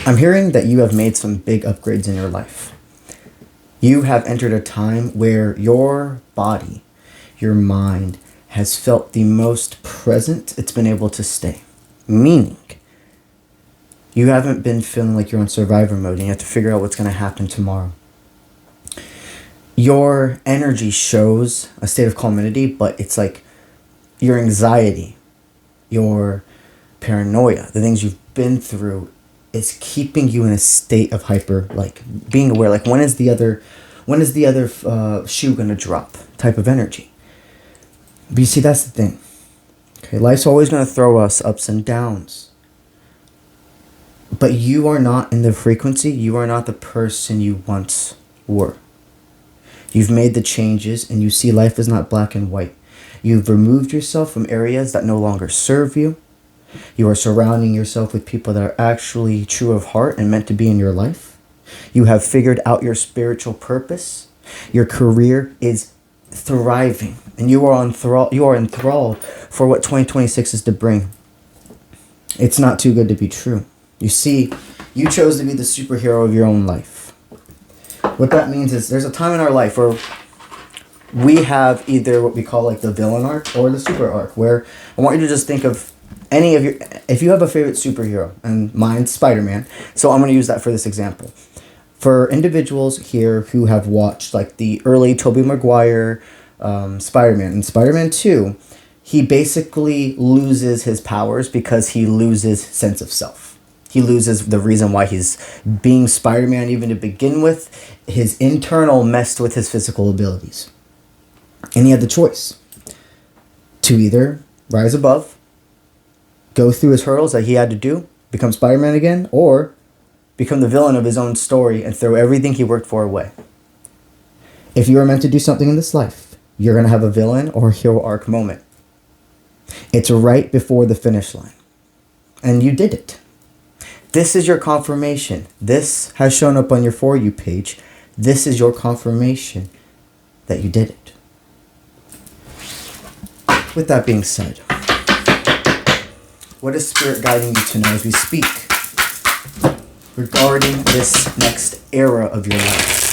I'm hearing that you have made some big upgrades in your life. You have entered a time where your body, your mind, has felt the most present it's been able to stay. Meaning, you haven't been feeling like you're on survivor mode and you have to figure out what's going to happen tomorrow. Your energy shows a state of calmity, but it's like your anxiety, your paranoia, the things you've been through is keeping you in a state of hyper, like being aware, like when is the other shoe going to drop type of energy. But you see, that's the thing. Okay, life's always going to throw us ups and downs. But you are not in the frequency, you are not the person you once were. You've made the changes and you see life is not black and white. You've removed yourself from areas that no longer serve you. You are surrounding yourself with people that are actually true of heart and meant to be in your life. You have figured out your spiritual purpose. Your career is thriving and you are enthralled for what 2026 is to bring. It's not too good to be true. You see, you chose to be the superhero of your own life. What that means is there's a time in our life where we have either what we call like the villain arc or the super arc, where I want you to just think of if you have a favorite superhero, and mine's Spider-Man, so I'm going to use that for this example. For individuals here who have watched like the early Tobey Maguire Spider-Man, and Spider-Man 2, he basically loses his powers because he loses sense of self. He loses the reason why he's being Spider-Man even to begin with. His internal messed with his physical abilities. And he had the choice to either rise above, go through his hurdles that he had to do, become Spider-Man again, or become the villain of his own story and throw everything he worked for away. If you are meant to do something in this life, you're going to have a villain or hero arc moment. It's right before the finish line. And you did it. This is your confirmation. This has shown up on your For You page. This is your confirmation that you did it. With that being said, what is Spirit guiding you to know as we speak regarding this next era of your life?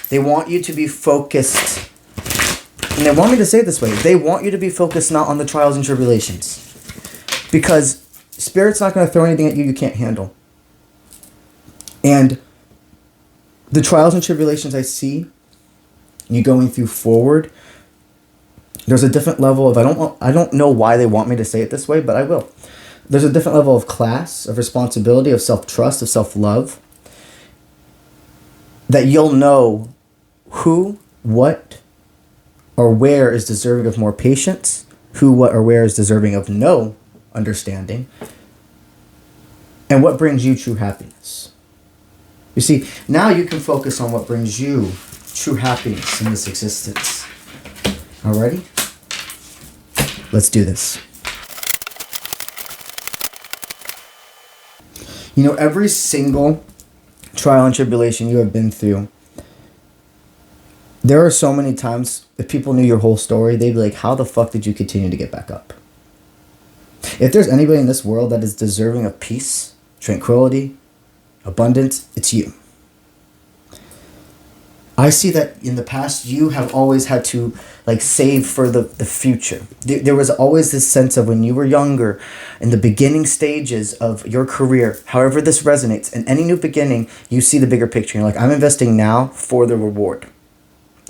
They want you to be focused, and they want me to say it this way, they want you to be focused not on the trials and tribulations. Because Spirit's not going to throw anything at you can't handle. And the trials and tribulations I see you going through forward, there's a different level of, I don't know why they want me to say it this way, but I will. There's a different level of class, of responsibility, of self-trust, of self-love, that you'll know who, what, or where is deserving of more patience, who, what, or where is deserving of no understanding, and what brings you true happiness. You see, now you can focus on what brings you true happiness in this existence. Alrighty? Let's do this. You know, every single trial and tribulation you have been through, there are so many times, if people knew your whole story, they'd be like, how the fuck did you continue to get back up? If there's anybody in this world that is deserving of peace, tranquility, abundance, it's you. I see that in the past, you have always had to save for the future. There was always this sense of when you were younger, in the beginning stages of your career, however this resonates, in any new beginning, you see the bigger picture. You're like, I'm investing now for the reward.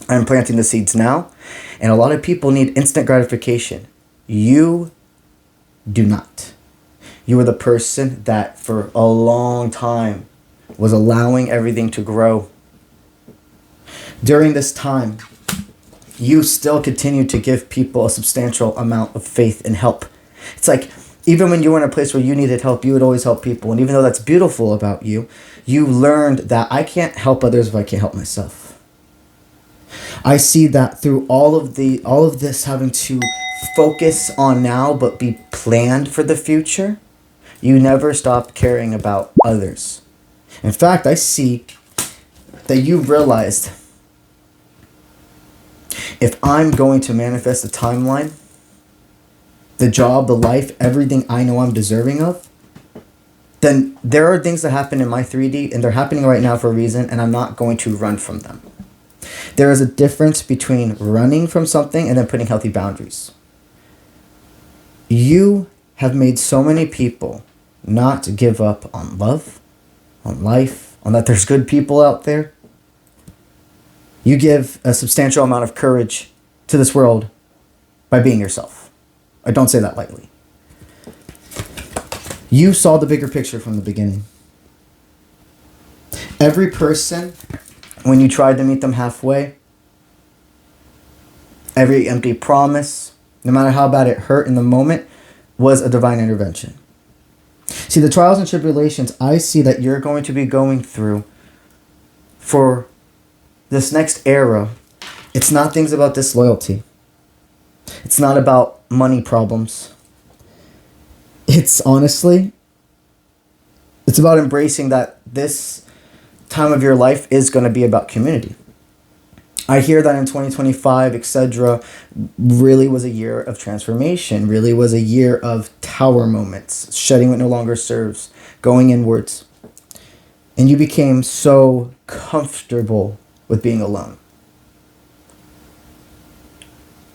I'm planting the seeds now. And a lot of people need instant gratification. You do not. You are the person that for a long time was allowing everything to grow. During this time, you still continue to give people a substantial amount of faith and help. It's like, even when you were in a place where you needed help, you would always help people. And even though that's beautiful about you, you learned that I can't help others if I can't help myself. I see that through all of this having to focus on now but be planned for the future, you never stopped caring about others. In fact, I see that you realized, if I'm going to manifest the timeline, the job, the life, everything I know I'm deserving of, then there are things that happen in my 3D, and they're happening right now for a reason, and I'm not going to run from them. There is a difference between running from something and then putting healthy boundaries. You have made so many people not give up on love, on life, on that there's good people out there. You give a substantial amount of courage to this world by being yourself. I don't say that lightly. You saw the bigger picture from the beginning. Every person, when you tried to meet them halfway, every empty promise, no matter how bad it hurt in the moment, was a divine intervention. See, the trials and tribulations I see that you're going to be going through for this next era, it's not things about disloyalty. It's not about money problems. It's honestly, it's about embracing that this time of your life is going to be about community. I hear that in 2025, etc., really was a year of transformation, really was a year of tower moments, shedding what no longer serves, going inwards. And you became so comfortable with being alone.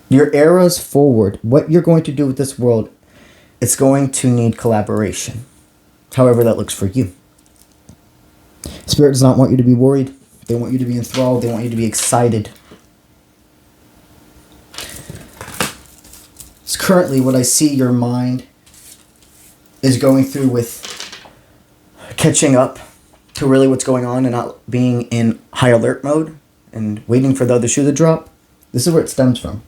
Your eras forward, what you're going to do with this world, it's going to need collaboration, however that looks for you. Spirit does not want you to be worried. They want you to be enthralled. They want you to be excited. It's currently what I see your mind is going through with catching up to really what's going on and not being in high alert mode and waiting for the other shoe to drop. This is where it stems from.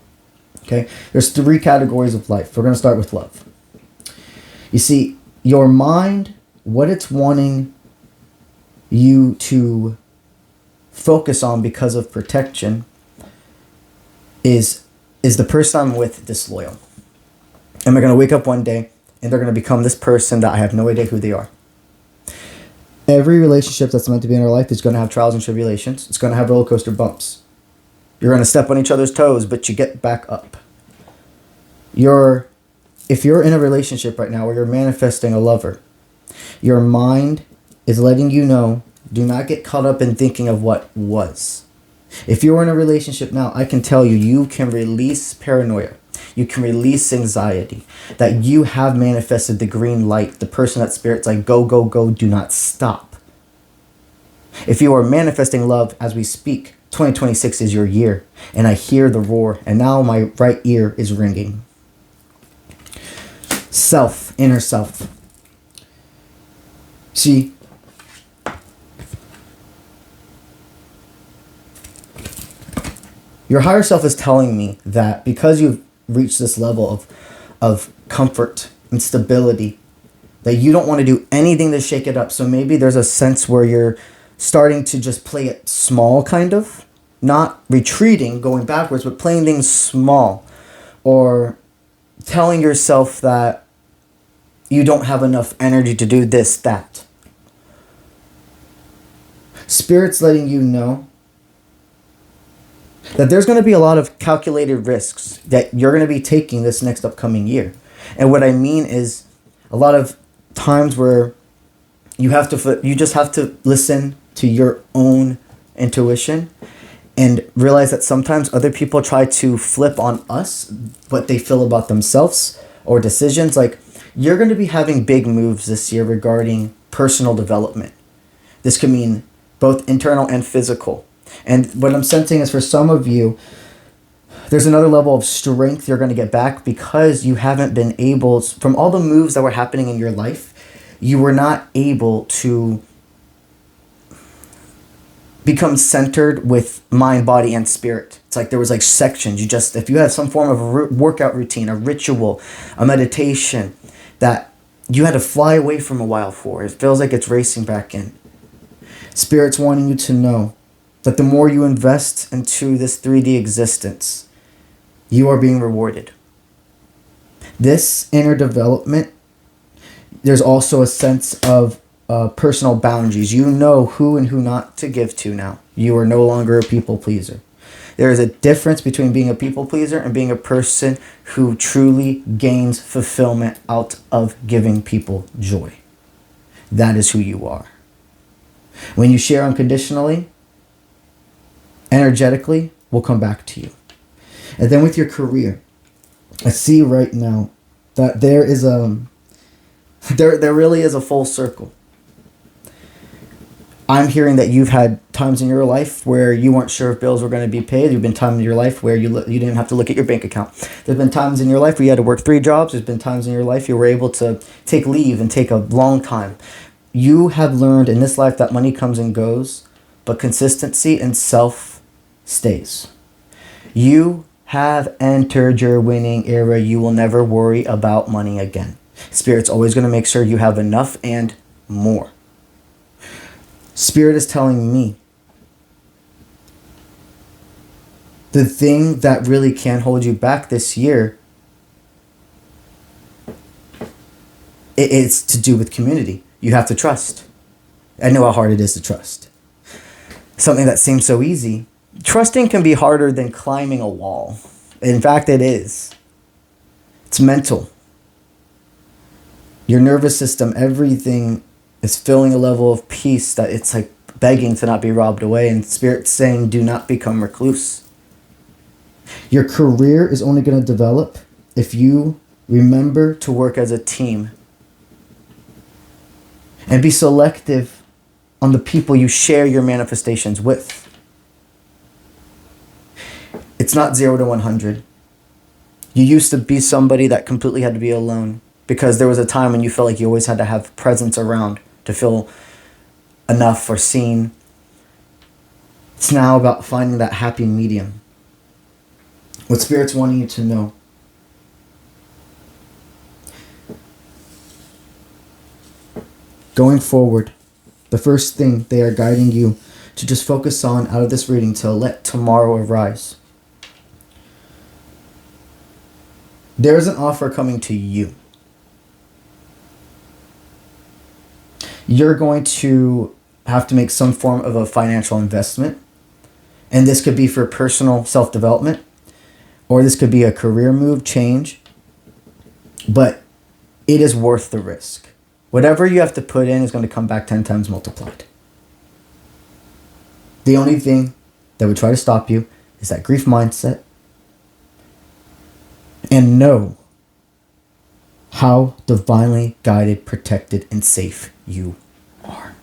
Okay? There's 3 categories of life. We're going to start with love. You see, your mind, what it's wanting you to focus on because of protection is the person I'm with disloyal? Am I going to wake up one day and they're going to become this person that I have no idea who they are? Every relationship that's meant to be in our life is going to have trials and tribulations. It's going to have roller coaster bumps. You're going to step on each other's toes, but you get back up. If you're in a relationship right now where you're manifesting a lover, your mind is letting you know, do not get caught up in thinking of what was. If you're in a relationship now, I can tell you, you can release paranoia. You can release anxiety. That you have manifested the green light. The person that Spirit's like, go, go, go, do not stop. If you are manifesting love as we speak, 2026 is your year. And I hear the roar. And now my right ear is ringing. Self, inner self. See, your higher self is telling me that because you've reached this level of comfort and stability, that you don't want to do anything to shake it up. So maybe there's a sense where you're starting to just play it small, kind of. Not retreating, going backwards, but playing things small. Or telling yourself that you don't have enough energy to do this, that. Spirit's letting you know that there's going to be a lot of calculated risks that you're going to be taking this next upcoming year. And what I mean is a lot of times where you just have to listen to your own intuition and realize that sometimes other people try to flip on us what they feel about themselves or decisions. Like, you're going to be having big moves this year regarding personal development. This could mean both internal and physical. And what I'm sensing is for some of you, there's another level of strength you're going to get back because you haven't been able, from all the moves that were happening in your life, you were not able to become centered with mind, body, and spirit. It's like there was like sections. If you had some form of workout routine, a ritual, a meditation that you had to fly away from a while for, it feels like it's racing back in. Spirit's wanting you to know that the more you invest into this 3D existence, you are being rewarded. This inner development, there's also a sense of personal boundaries. You know who and who not to give to now. You are no longer a people pleaser. There is a difference between being a people pleaser and being a person who truly gains fulfillment out of giving people joy. that is who you are. When you share unconditionally, energetically will come back to you. And then with your career, I see right now that there really is a full circle. I'm hearing that you've had times in your life where you weren't sure if bills were going to be paid. There've been times in your life where you didn't have to look at your bank account. There've been times in your life where you had to work 3 jobs. There's been times in your life you were able to take leave and take a long time. You have learned in this life that money comes and goes, but consistency and self stays. You have entered your winning era. You will never worry about money again. Spirit's always going to make sure you have enough and more. Spirit is telling me the thing that really can hold you back this year, it's to do with community. You have to trust. I know how hard it is to trust. Something that seems so easy. Trusting can be harder than climbing a wall. In fact, it is. It's mental. Your nervous system, everything is feeling a level of peace that it's like begging to not be robbed away, and Spirit's saying, do not become recluse. Your career is only going to develop if you remember to work as a team and be selective on the people you share your manifestations with. It's not 0 to 100. You used to be somebody that completely had to be alone because there was a time when you felt like you always had to have presence around to feel enough or seen. It's now about finding that happy medium. What Spirit's wanting you to know. Going forward, the first thing they are guiding you to just focus on out of this reading to let tomorrow arise. There is an offer coming to you. You're going to have to make some form of a financial investment. And this could be for personal self-development, or this could be a career move, change. But it is worth the risk. Whatever you have to put in is going to come back 10 times multiplied. The only thing that would try to stop you is that grief mindset. And know how divinely guided, protected, and safe you are.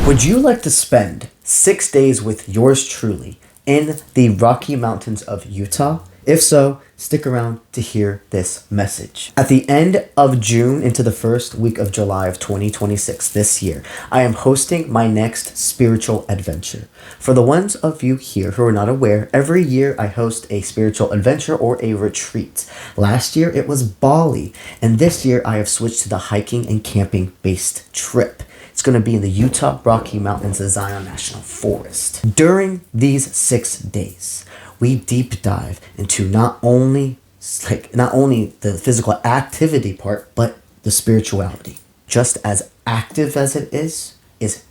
Would you like to spend 6 days with yours truly in the Rocky Mountains of Utah? If so, stick around to hear this message. At the end of June into the first week of July of 2026 this year, I am hosting my next spiritual adventure. For the ones of you here who are not aware, every year I host a spiritual adventure or a retreat. Last year it was Bali, and this year I have switched to the hiking and camping based trip. It's going to be in the Utah Rocky Mountains of Zion National Forest. During these 6 days, we deep dive into not only the physical activity part, but the spirituality. Just as active as it is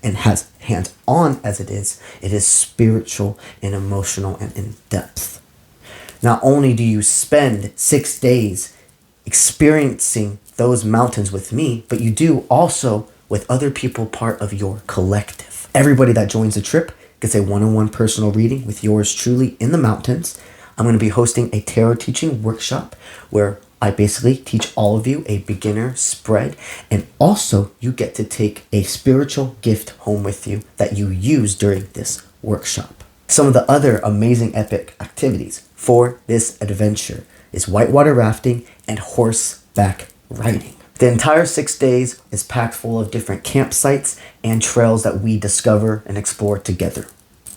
and as hands-on as it is spiritual and emotional and in depth. Not only do you spend 6 days experiencing those mountains with me, but you do also with other people part of your collective. Everybody that joins the trip gets a one-on-one personal reading with yours truly in the mountains. I'm going to be hosting a tarot teaching workshop where I basically teach all of you a beginner spread, and also you get to take a spiritual gift home with you that you use during this workshop. Some of the other amazing epic activities for this adventure is whitewater rafting and horseback riding. The entire 6 days is packed full of different campsites and trails that we discover and explore together.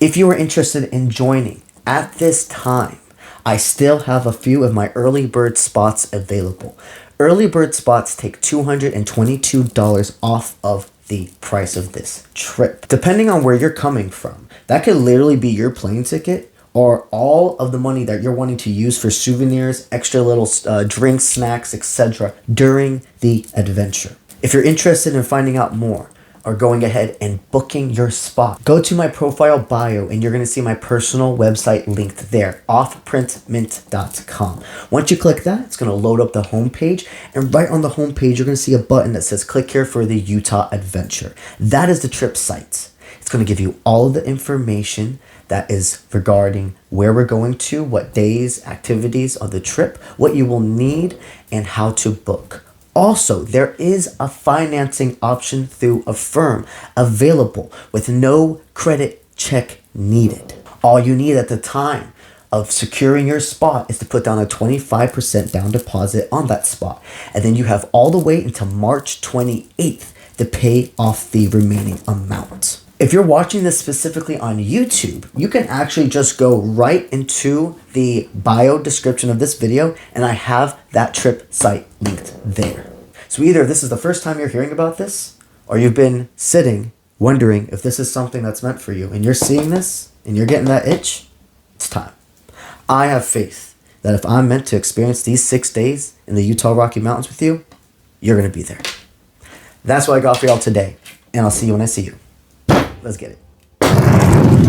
If you are interested in joining at this time, I still have a few of my early bird spots available. Early bird spots take $222 off of the price of this trip. Depending on where you're coming from, that could literally be your plane ticket or all of the money that you're wanting to use for souvenirs, extra little drinks, snacks, etc. during the adventure. If you're interested in finding out more are going ahead and booking your spot. Go to my profile bio and you're going to see my personal website linked there, offprintmint.com. Once you click that, it's going to load up the homepage, and right on the homepage, you're going to see a button that says click here for the Utah Adventure. That is the trip site. It's going to give you all of the information that is regarding where we're going to, what days, activities of the trip, what you will need, and how to book. Also, there is a financing option through Affirm available with no credit check needed. All you need at the time of securing your spot is to put down a 25% down deposit on that spot. And then you have all the way until March 28th to pay off the remaining amount. If you're watching this specifically on YouTube, you can actually just go right into the bio description of this video, and I have that trip site linked there. So either this is the first time you're hearing about this, or you've been sitting wondering if this is something that's meant for you, and you're seeing this and you're getting that itch, it's time. I have faith that if I'm meant to experience these 6 days in the Utah Rocky Mountains with you, you're going to be there. That's what I got for y'all today, and I'll see you when I see you. Let's get it.